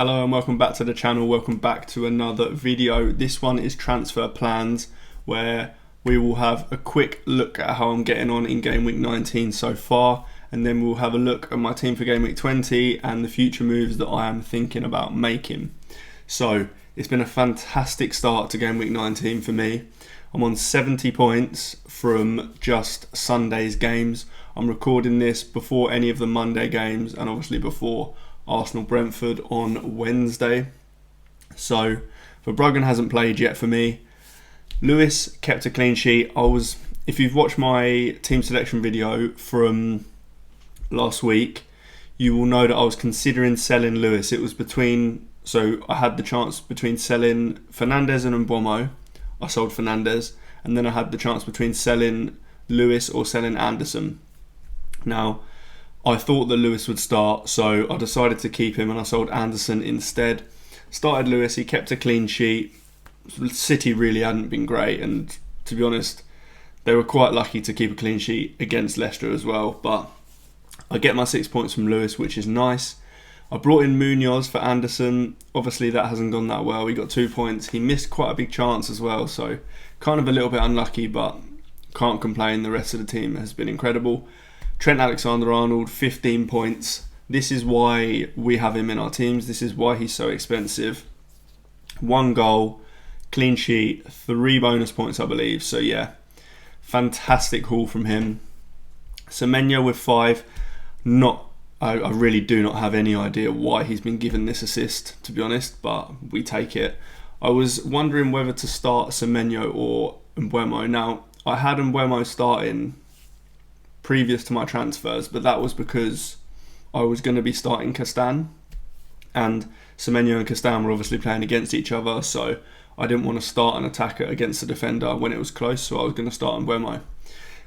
Hello and welcome back to the channel, welcome back to another video. This one is transfer plans, where we will have a quick look at how I'm getting on in game week 19 so far, and then we'll have a look at my team for game week 20 and the future moves that I am thinking about making. So it's been a fantastic start to game week 19 for me. I'm on 70 points from just Sunday's games. I'm recording this before any of the Monday games and obviously before Arsenal-Brentford on Wednesday. So Verbruggen hasn't played yet for me. Lewis kept a clean sheet. If you've watched my team selection video from last week, you will know that I was considering selling Lewis. It was I had the chance between selling Fernandes and Mbeumo. I sold Fernandes, and then I had the chance between selling Lewis or selling Anderson. Now, I thought that Lewis would start, so I decided to keep him and I sold Anderson instead. Started Lewis, he kept a clean sheet. City really hadn't been great, and to be honest, they were quite lucky to keep a clean sheet against Leicester as well. But I get my 6 points from Lewis, which is nice. I brought in Munoz for Anderson. Obviously that hasn't gone that well. He got 2 points. He missed quite a big chance as well, so kind of a little bit unlucky, but can't complain. The rest of the team has been incredible. Trent Alexander-Arnold, 15 points. This is why we have him in our teams. This is why he's so expensive. 1 goal, clean sheet, 3 bonus points, I believe. So yeah, fantastic haul from him. Semenyo with 5. I really do not have any idea why he's been given this assist, to be honest, but we take it. I was wondering whether to start Semenyo or Mbeumo. Now, I had Mbeumo starting previous to my transfers, but that was because I was going to be starting Castan, and Semenyo and Castan were obviously playing against each other, so I didn't want to start an attacker against a defender when it was close, so I was going to start Mbeumo.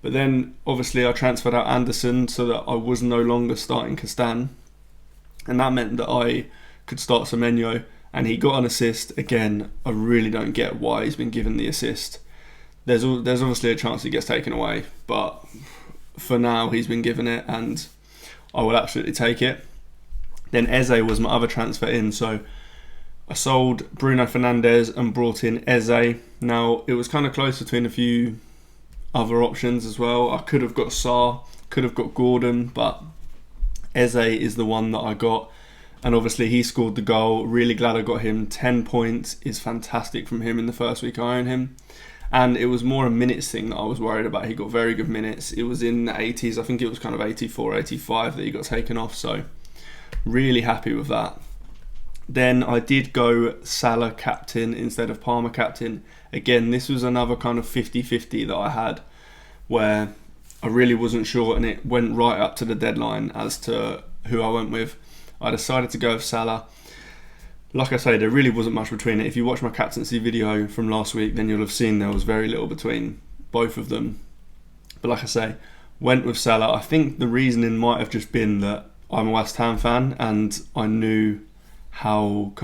But then obviously I transferred out Anderson so that I was no longer starting Castan, and that meant that I could start Semenyo, and he got an assist. Again, I really don't get why he's been given the assist. There's obviously a chance he gets taken away, but for now he's been given it and I will absolutely take it. Then Eze was my other transfer in, so I sold Bruno Fernandes and brought in Eze. Now it was kind of close between a few other options as well. I could have got Sarr, could have got Gordon, but Eze is the one that I got, and obviously he scored the goal. Really glad I got him. 10 points is fantastic from him in the first week I own him. And it was more a minutes thing that I was worried about. He got very good minutes. It was in the 80s. I think it was kind of 84, 85 that he got taken off. So really happy with that. Then I did go Salah captain instead of Palmer captain. Again, this was another kind of 50-50 that I had, where I really wasn't sure, and it went right up to the deadline as to who I went with. I decided to go with Salah. Like I say, there really wasn't much between it. If you watch my captaincy video from last week, then you'll have seen there was very little between both of them. But like I say, went with Salah. I think the reasoning might have just been that I'm a West Ham fan and I knew how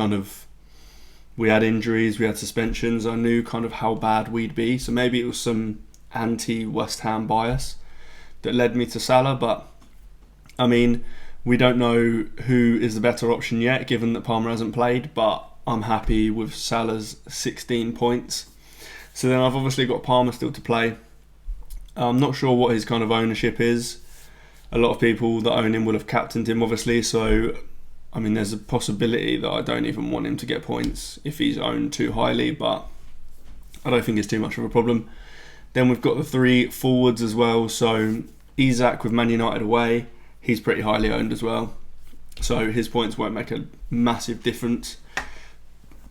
we had injuries, we had suspensions. I knew kind of how bad we'd be. So maybe it was some anti-West Ham bias that led me to Salah. But I mean, we don't know who is the better option yet, given that Palmer hasn't played, but I'm happy with Salah's 16 points. So then I've obviously got Palmer still to play. I'm not sure what his kind of ownership is. A lot of people that own him will have captained him, obviously, so I mean, there's a possibility that I don't even want him to get points if he's owned too highly, but I don't think it's too much of a problem. Then we've got the 3 forwards as well. So Isak with Man United away, he's pretty highly owned as well, so his points won't make a massive difference.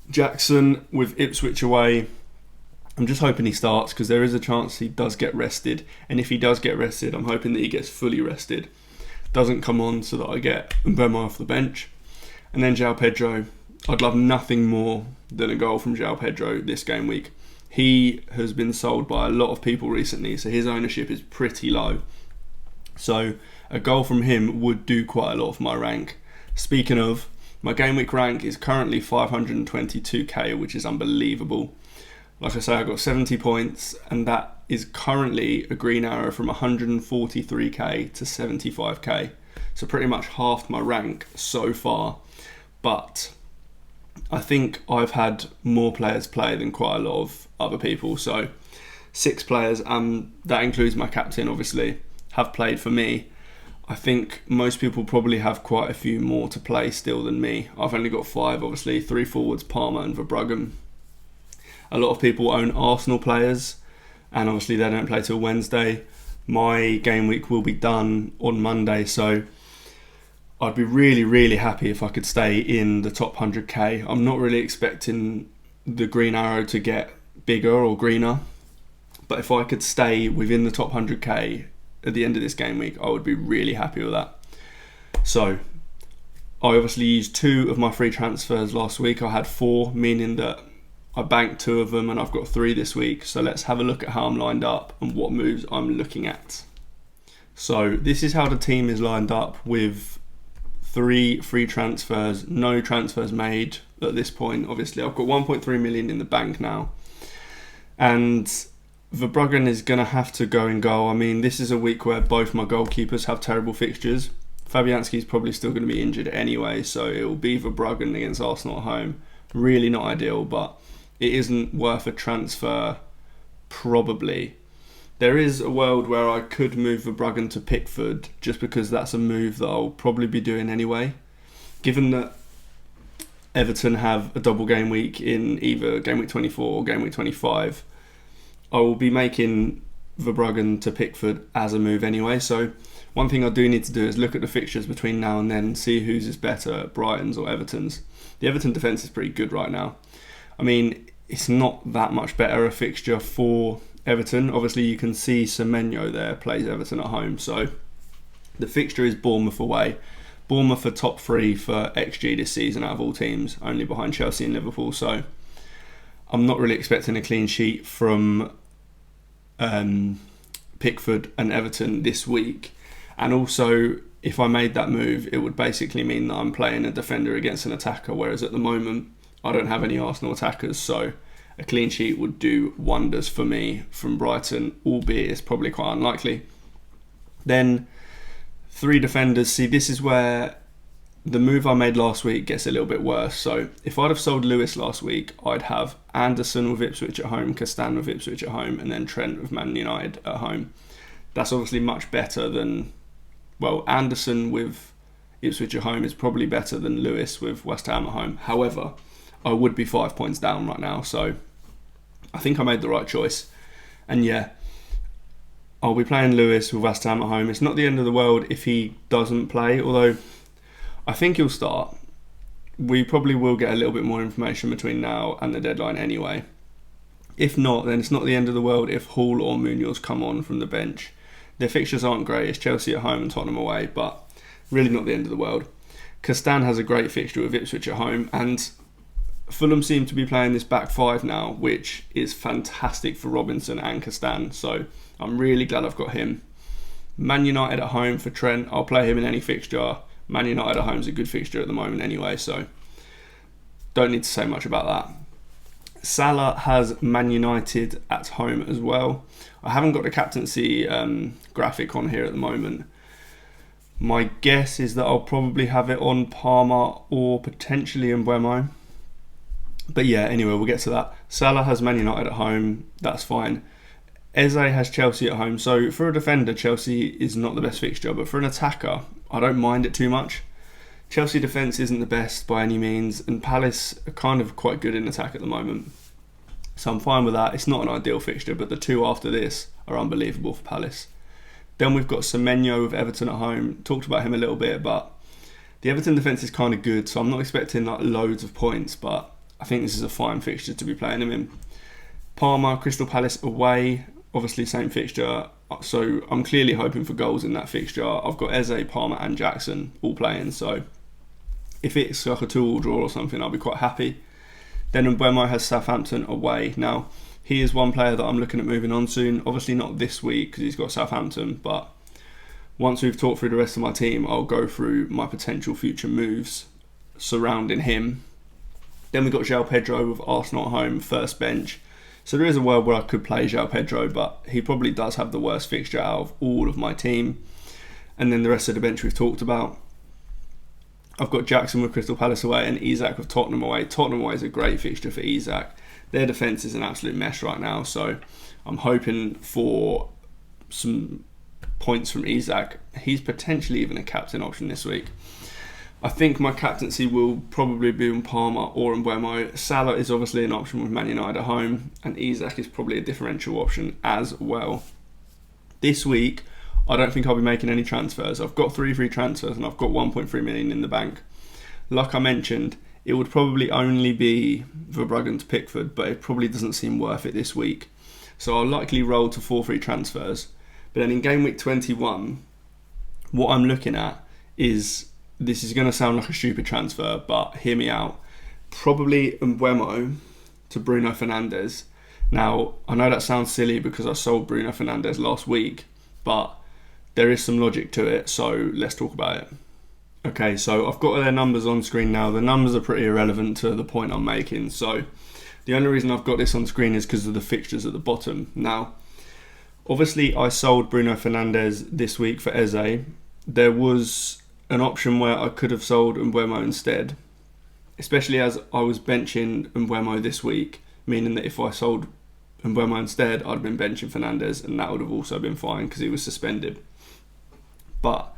Jackson with Ipswich away, I'm just hoping he starts because there is a chance he does get rested, and if he does get rested, I'm hoping that he gets fully rested, doesn't come on so that I get Mbeumo off the bench. And then João Pedro, I'd love nothing more than a goal from João Pedro this game week. He has been sold by a lot of people recently, so his ownership is pretty low. So a goal from him would do quite a lot for my rank. Speaking of, my game week rank is currently 522k, which is unbelievable. Like I say, I got 70 points, and that is currently a green arrow from 143k to 75k. So pretty much halved my rank so far. But I think I've had more players play than quite a lot of other people. So 6 players, that includes my captain, obviously, have played for me. I think most people probably have quite a few more to play still than me. I've only got 5, obviously, 3 forwards, Parma and Verbruggen. A lot of people own Arsenal players, and obviously they don't play till Wednesday. My game week will be done on Monday, so I'd be really, really happy if I could stay in the top 100k. I'm not really expecting the green arrow to get bigger or greener, but if I could stay within the top 100k at the end of this game week, I would be really happy with that. So I obviously used 2 of my free transfers last week. I had 4, meaning that I banked 2 of them, and I've got 3 this week. So let's have a look at how I'm lined up and what moves I'm looking at. So this is how the team is lined up with 3 free transfers, no transfers made at this point. Obviously, I've got 1.3 million in the bank now, and Verbruggen is going to have to go in goal. I mean, this is a week where both my goalkeepers have terrible fixtures. Fabianski's probably still going to be injured anyway, so it will be Verbruggen against Arsenal at home. Really not ideal, but it isn't worth a transfer, probably. There is a world where I could move Verbruggen to Pickford, just because that's a move that I'll probably be doing anyway. Given that Everton have a double game week in either game week 24 or game week 25, I will be making Verbruggen to Pickford as a move anyway. So one thing I do need to do is look at the fixtures between now and then, see whose is better, Brighton's or Everton's. The Everton defence is pretty good right now. I mean, it's not that much better a fixture for Everton. Obviously, you can see Mbeumo there plays Everton at home. So the fixture is Bournemouth away. Bournemouth are top 3 for XG this season out of all teams, only behind Chelsea and Liverpool. So I'm not really expecting a clean sheet from Pickford and Everton this week. And also, if I made that move, it would basically mean that I'm playing a defender against an attacker, whereas at the moment I don't have any Arsenal attackers, so a clean sheet would do wonders for me from Brighton, albeit it's probably quite unlikely. Then 3 defenders. See, this is where the move I made last week gets a little bit worse. So if I'd have sold Lewis last week, I'd have Anderson with Ipswich at home, Castan with Ipswich at home, and then Trent with Man United at home. That's obviously much better than, well, Anderson with Ipswich at home is probably better than Lewis with West Ham at home. However, I would be 5 points down right now, so I think I made the right choice. And yeah, I'll be playing Lewis with West Ham at home. It's not the end of the world if he doesn't play, although I think he'll start. We probably will get a little bit more information between now and the deadline anyway. If not, then it's not the end of the world if Hall or Munoz come on from the bench. Their fixtures aren't great. It's Chelsea at home and Tottenham away, but really not the end of the world. Castan has a great fixture with Ipswich at home, and Fulham seem to be playing this back 5 now, which is fantastic for Robinson and Castan, so I'm really glad I've got him. Man United at home for Trent. I'll play him in any fixture. Man United at home is a good fixture at the moment anyway, so don't need to say much about that. Salah has Man United at home as well. I haven't got the captaincy graphic on here at the moment. My guess is that I'll probably have it on Parma or potentially Mbeumo. But yeah, anyway, we'll get to that. Salah has Man United at home. That's fine. Eze has Chelsea at home. So for a defender, Chelsea is not the best fixture. But for an attacker, I don't mind it too much. Chelsea defence isn't the best by any means. And Palace are kind of quite good in attack at the moment. So I'm fine with that. It's not an ideal fixture, but the 2 after this are unbelievable for Palace. Then we've got Semenyo with Everton at home. Talked about him a little bit, but the Everton defence is kind of good. So I'm not expecting like loads of points, but I think this is a fine fixture to be playing him in. Parma, Crystal Palace away, obviously same fixture, so I'm clearly hoping for goals in that fixture. I've got Eze, Parma and Jackson all playing, so if it's like a 2-2 draw or something, I'll be quite happy. Then Mbeumo has Southampton away. Now, he is one player that I'm looking at moving on soon, obviously not this week because he's got Southampton, but once we've talked through the rest of my team, I'll go through my potential future moves surrounding him. Then we've got João Pedro with Arsenal at home, first bench. So there is a world where I could play João Pedro, but he probably does have the worst fixture out of all of my team. And then the rest of the bench we've talked about. I've got Jackson with Crystal Palace away and Isak with Tottenham away. Tottenham away is a great fixture for Isak. Their defence is an absolute mess right now, so I'm hoping for some points from Isak. He's potentially even a captain option this week. I think my captaincy will probably be on Palmer or on Mbeumo. Salah is obviously an option with Man United at home, and Isak is probably a differential option as well. This week, I don't think I'll be making any transfers. I've got 3 free transfers and I've got 1.3 million in the bank. Like I mentioned, it would probably only be Verbruggen to Pickford, but it probably doesn't seem worth it this week. So I'll likely roll to 4 free transfers. But then in game week 21, what I'm looking at is, this is going to sound like a stupid transfer, but hear me out. Probably Mbeumo to Bruno Fernandes. Now, I know that sounds silly because I sold Bruno Fernandes last week, but there is some logic to it, so let's talk about it. Okay, so I've got their numbers on screen now. The numbers are pretty irrelevant to the point I'm making. So the only reason I've got this on screen is because of the fixtures at the bottom. Now, obviously I sold Bruno Fernandes this week for Eze. There was an option where I could have sold Mbeumo instead, especially as I was benching Mbeumo this week, meaning that if I sold Mbeumo instead, I'd have been benching Fernandes, and that would have also been fine because he was suspended. But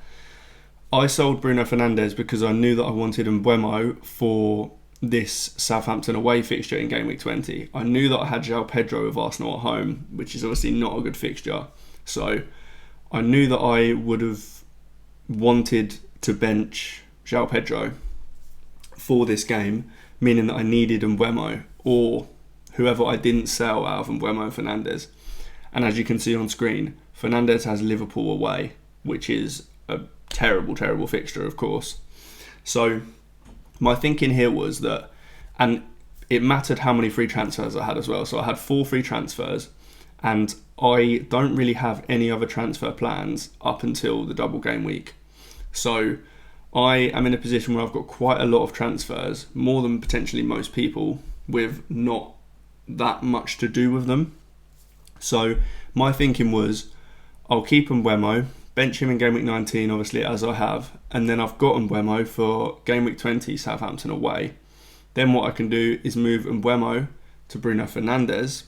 I sold Bruno Fernandes because I knew that I wanted Mbeumo for this Southampton away fixture in Game Week 20. I knew that I had João Pedro with Arsenal at home, which is obviously not a good fixture. So I knew that I would have wanted to bench João Pedro for this game, meaning that I needed Mbeumo or whoever I didn't sell out of Mbeumo and Fernandes. And as you can see on screen, Fernandes has Liverpool away, which is a terrible, terrible fixture, of course. So my thinking here was that, and it mattered how many free transfers I had as well. So I had 4 free transfers, and I don't really have any other transfer plans up until the double game week. So I am in a position where I've got quite a lot of transfers, more than potentially most people, with not that much to do with them. So my thinking was, I'll keep Mbeumo, bench him in Game Week 19, obviously, as I have, and then I've got Mbeumo for Game Week 20, Southampton away. Then what I can do is move Mbeumo to Bruno Fernandes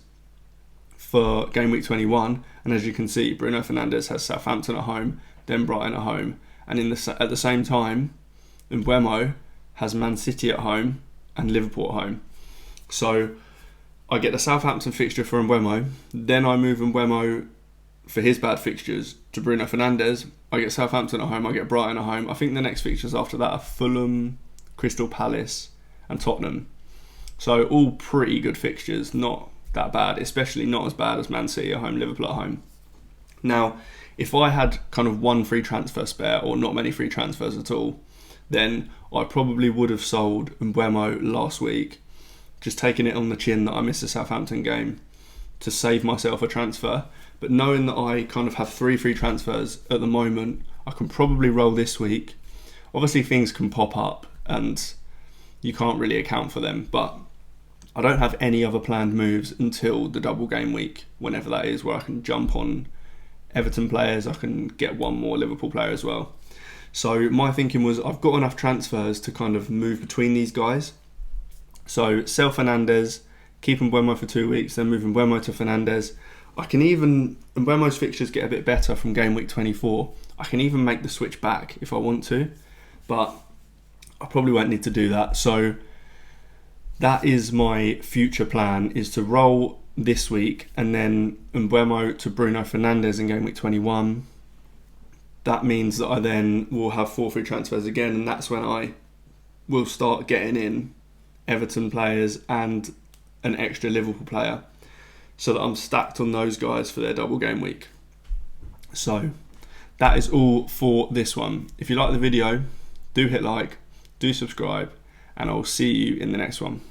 for Game Week 21, and as you can see, Bruno Fernandes has Southampton at home, then Brighton at home, and at the same time, Mbeumo has Man City at home and Liverpool at home. So I get the Southampton fixture for Mbeumo, then I move Mbeumo for his bad fixtures to Bruno Fernandes. I get Southampton at home, I get Brighton at home. I think the next fixtures after that are Fulham, Crystal Palace and Tottenham. So all pretty good fixtures, not that bad, especially not as bad as Man City at home, Liverpool at home. Now, if I had kind of 1 free transfer spare or not many free transfers at all, then I probably would have sold Mbeumo last week, just taking it on the chin that I missed the Southampton game to save myself a transfer. But knowing that I kind of have 3 free transfers at the moment, I can probably roll this week. Obviously things can pop up and you can't really account for them, but I don't have any other planned moves until the double game week, whenever that is, where I can jump on Everton players, I can get 1 more Liverpool player as well. So my thinking was, I've got enough transfers to kind of move between these guys. So sell Fernandes, keep Mbeumo for 2 weeks, then move Mbeumo to Fernandes. I can even, Mbeumo's fixtures get a bit better from Game Week 24. I can even make the switch back if I want to, but I probably won't need to do that. So that is my future plan, is to roll this week and then Mbeumo to Bruno Fernandes in Game Week 21. That means that I then will have 4 free transfers again, and that's when I will start getting in Everton players and an extra Liverpool player, so that I'm stacked on those guys for their double game week. So that is all for this one. If you like the video, do hit like, do subscribe, and I'll see you in the next one.